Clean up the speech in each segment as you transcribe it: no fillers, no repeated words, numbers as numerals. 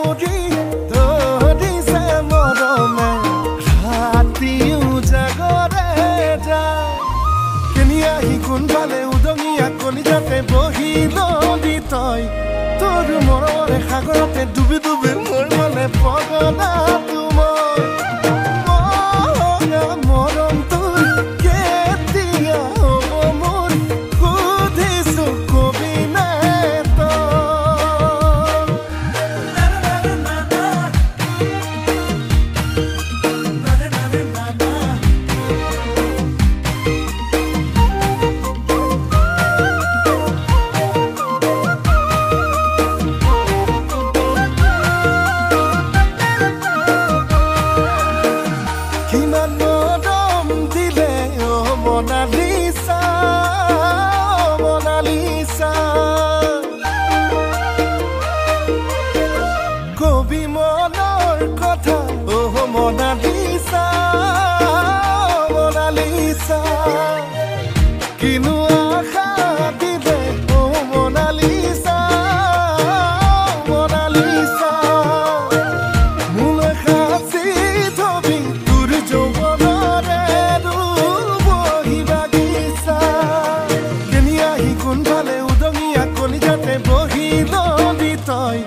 সামৰি ধৰিছে মৰমে ৰাতি উজাগৰে যায় কেনিয়া সি কোনফালে উদঙিয়া কলিজাতে বহি নদী তই তোৰ মৰমৰে সাগৰতে ডুবি ডুবি মোৰ মনে পগলা তোমাৰ মৰম তোৰ কেতিয়া হ'ব মোৰ সুধিছো কবি নে কিমান মৰম দিলে মনালিছা মনালিছা কবি মনৰ কথা মনালিছা মনালিছা কিনো আশা দিলে মনালিছা মনালিছা মোলৈ সাঁচি থবি তোৰ যৌৱনৰে বহি বাগিচা কেনিয়া সি কোনফালে উদঙিয়া কলিজাতে বহি নদী তই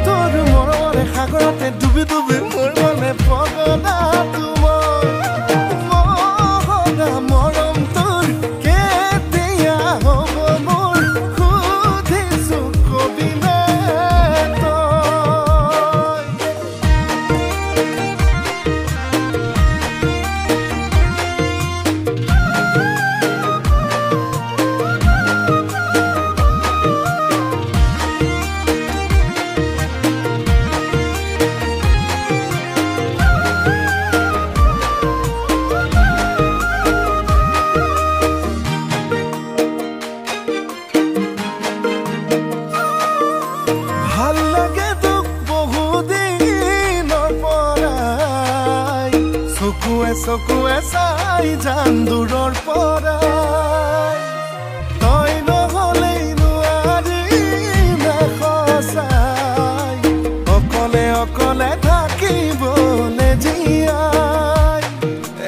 তোৰ মৰমৰে সাগৰতে ডুবি ডুবি মোৰ মনে পগলা তোমাৰ মৰম তোৰ কেতিয়া হ'ব মোৰ সুধিছো কবি নে ভাল লাগে তোক বহুদিনৰ পৰাই চকুৱে চকুৱে চাই যাম দূৰৰ পৰাই তই নহ'লেই নোৱাৰি না সঁচাই অকলে অকলে থাকিবলৈ জীয়াই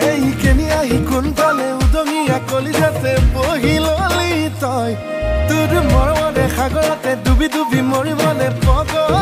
এই কেনিয়া সি কোনফালে উদঙিয়া কলিজাতে বহি ললি তই তোৰ মৰমৰে সাগৰতে ডুবি ডুবি মৰিবলে পগলা